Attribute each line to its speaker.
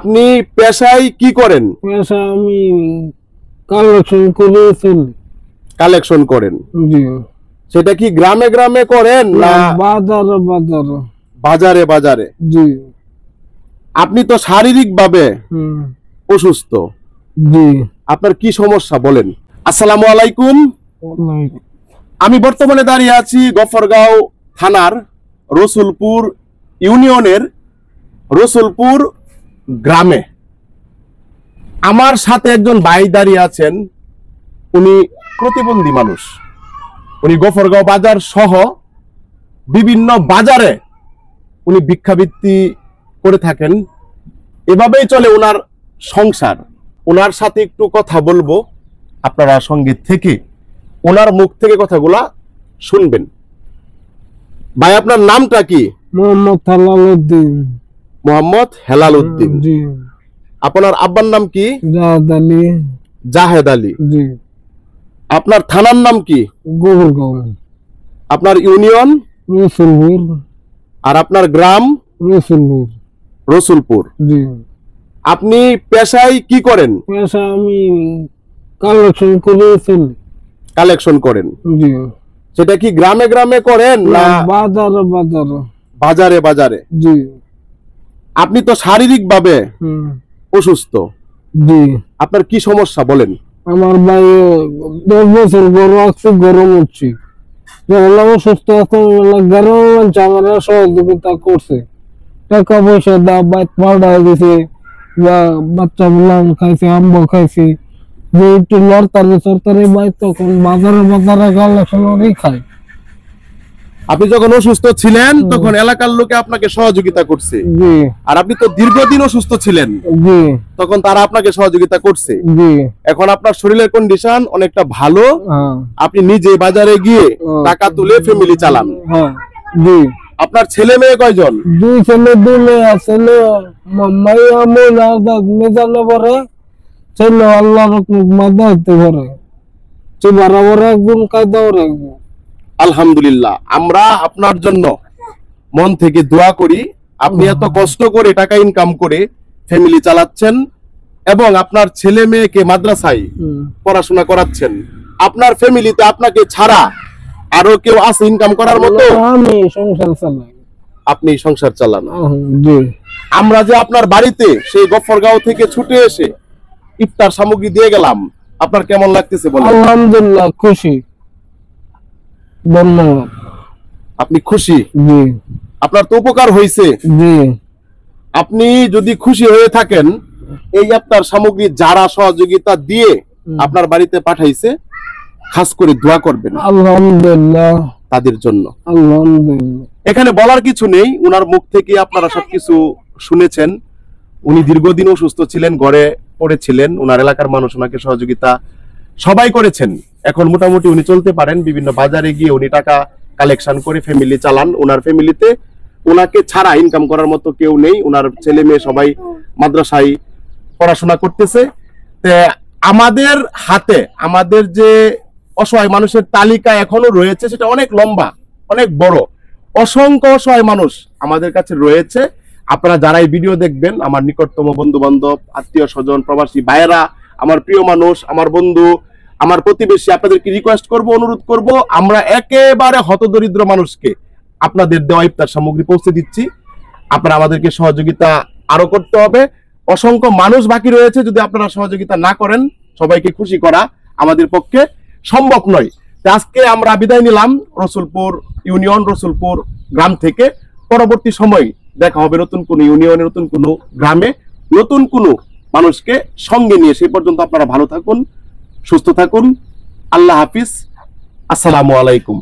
Speaker 1: আপনি পেশায় কি করেন?
Speaker 2: পেশা আমি কালেকশন করে চলি।
Speaker 1: কালেকশন করেন?
Speaker 2: জি।
Speaker 1: সেটা কি গ্রামে গ্রামে করেন না
Speaker 2: বাজারে বাজারে?
Speaker 1: বাজারে বাজারে।
Speaker 2: জি।
Speaker 1: আপনি তো শারীরিক ভাবে অসুস্থ।
Speaker 2: জি।
Speaker 1: আপনার কি সমস্যা বলেন? আসসালামু আলাইকুম। আমি বর্তমানে দাঁড়িয়ে আছি গফরগাঁও থানার রসুলপুর ইউনিয়নের রসুলপুর গ্রামে। আমার সাথে একজন ভাই দাঁড়িয়ে আছেন, উনি প্রতিবন্ধী মানুষ। উনি গফরগাঁও বাজার সহ বিভিন্ন বাজারে উনি ভিক্ষাবৃত্তি করে থাকেন। এভাবেই চলে ওনার সংসার। ওনার সাথে একটু কথা বলবো, আপনারা সঙ্গে থেকে ওনার মুখ থেকে কথাগুলা শুনবেন। ভাই, আপনার নামটা কি?
Speaker 2: মোহাম্মদ হেলাল উদ্দিন।
Speaker 1: মোহাম্মদ হেলাল উদ্দিন।
Speaker 2: জি।
Speaker 1: আপনার আব্বার নাম কি?
Speaker 2: জাহেদ আলী।
Speaker 1: জাহেদ আলী।
Speaker 2: জি।
Speaker 1: আপনার থানার নাম কি?
Speaker 2: গফরগাঁও।
Speaker 1: আপনার ইউনিয়ন?
Speaker 2: রসুলপুর।
Speaker 1: আর আপনার গ্রাম?
Speaker 2: রসুলপুর।
Speaker 1: রসুলপুর।
Speaker 2: জি।
Speaker 1: আপনি পেশায় কি করেন?
Speaker 2: পেশা আমি কালেকশন করে চলি।
Speaker 1: কালেকশন করেন?
Speaker 2: জি।
Speaker 1: সেটা কি গ্রামে গ্রামে করেন না
Speaker 2: বাজারে বাজারে?
Speaker 1: বাজারে বাজারে।
Speaker 2: জি।
Speaker 1: আপনি তো শারীরিক ভাবে অসুস্থ।
Speaker 2: জি।
Speaker 1: আপনার কি সমস্যা বলেন?
Speaker 2: আমার ভাই 10 বছর গরম আছে, গরম হচ্ছে। সুস্থ আছে, গরম আমার সহযোগিতা করছে, টাকা পয়সা দা বাইক পাড়া দিছে, বাচ্চা গুলাম খাইছে, আম্ব খাইছে, যে একটু লড়তারে চড়তারে বাইক তখন বাজারে বাজারে কালেকশন খায়।
Speaker 1: আপনি যখন অসুস্থ ছিলেন তখন এলাকার লোকে আপনাকে সহযোগিতা করছে।
Speaker 2: জি।
Speaker 1: আর আপনি তো দীর্ঘদিন অসুস্থ ছিলেন।
Speaker 2: জি।
Speaker 1: তখন তারা আপনাকে সহযোগিতা করছে।
Speaker 2: জি।
Speaker 1: এখন আপনার শরীরের কন্ডিশন অনেকটা ভালো, আপনি নিজে বাজারে গিয়ে টাকা তুলে ফ্যামিলি চালান।
Speaker 2: জি।
Speaker 1: আপনার ছেলে মেয়ে কয়জন?
Speaker 2: 2 ছেলে 2 মেয়ে আছে। মাইয়া মোলা মেজানো পরে ছেলে আল্লাহর মাদা হতে পারে, সে বরাবর একজন কায়দাও রাখবে।
Speaker 1: আলহামদুলিল্লাহ, আমরা আপনার জন্য মন থেকে দোয়া করি। আপনি এত কষ্ট করে টাকা ইনকাম করে ফ্যামিলি চালাচ্ছেন এবং আপনার ছেলে মেয়েকে মাদ্রাসায় পড়াশোনা করাচ্ছেন। আপনার ফ্যামিলিতে আপনাকে ছাড়া আরো কেউ আছে ইনকাম করার মতো?
Speaker 2: আমি সংসার চালাই।
Speaker 1: আপনি সংসার চালান?
Speaker 2: জি। আমরা
Speaker 1: যে আপনার বাড়িতে সেই গফরগাঁও থেকে ছুটে এসে ইফতার সামগ্রী দিয়ে গেলাম, আপনার কেমন লাগতেছে বলেন?
Speaker 2: আলহামদুলিল্লাহ, খুশি। ধন্যবাদ।
Speaker 1: আপনি খুশি?
Speaker 2: জি।
Speaker 1: আপনার তো উপকার হয়েছে।
Speaker 2: জি।
Speaker 1: আপনি যদি খুশি হয়ে থাকেন, এই ইফতার সামগ্রী যারা সহযোগিতা দিয়ে আপনার বাড়িতে পাঠাইছে, খাস করে দোয়া করবেন
Speaker 2: আলহামদুলিল্লাহ
Speaker 1: তাদের জন্য।
Speaker 2: আলহামদুলিল্লাহ।
Speaker 1: এখানে বলার কিছু নেই, উনার মুখ থেকে আপনারা সবকিছু শুনেছেন। উনি দীর্ঘদিন অসুস্থ ছিলেন, ঘরে পড়েছিলেন, উনার এলাকার মানুষ ওনাকে সহযোগিতা সবাই করেছেন। এখন মোটামুটি উনি চলতে পারেন। বিভিন্ন বাজারে গিয়ে উনি টাকা কালেকশন করে ফ্যামিলি চালান। ওনার ফ্যামিলিতে ওনাকে ছাড়া ইনকাম করার মতো কেউ নেই। ওনার ছেলে মেয়ে সবাই মাদ্রাসায় পড়াশোনা করতেছে। আমাদের হাতে আমাদের যে অসহায় মানুষের তালিকা এখনো রয়েছে, সেটা অনেক লম্বা, অনেক বড়। অসংখ্য অসহায় মানুষ আমাদের কাছে রয়েছে। আপনারা যারা এই ভিডিও দেখবেন, আমার নিকটতম বন্ধু বান্ধব, আত্মীয় স্বজন, প্রবাসী ভাইয়েরা, আমার প্রিয় মানুষ, আমার বন্ধু, আমার প্রতিবেশী, আপনাদেরকে রিকোয়েস্ট করব, অনুরোধ করব, আমরা একেবারে হতদরিদ্র মানুষকে আপনাদের দেওয়া ইফতার সামগ্রী পৌঁছে দিচ্ছি। আপনারা আমাদেরকে সহযোগিতা আরো করতে হবে। অসংখ্য মানুষ বাকি রয়েছে, যদি আপনারা সহযোগিতা না করেন, সবাইকে খুশি করা আমাদের পক্ষে সম্ভব নয়। আজকে আমরা বিদায় নিলাম রসুলপুর ইউনিয়ন, রসুলপুর গ্রাম থেকে। পরবর্তী সময় দেখা হবে নতুন কোন ইউনিয়নে, নতুন কোন গ্রামে, নতুন কোন মানুষকে সঙ্গে নিয়ে। সেই পর্যন্ত আপনারা ভালো থাকুন, সুস্থ থাকুন। আল্লাহ হাফিজ। আসসালামু আলাইকুম।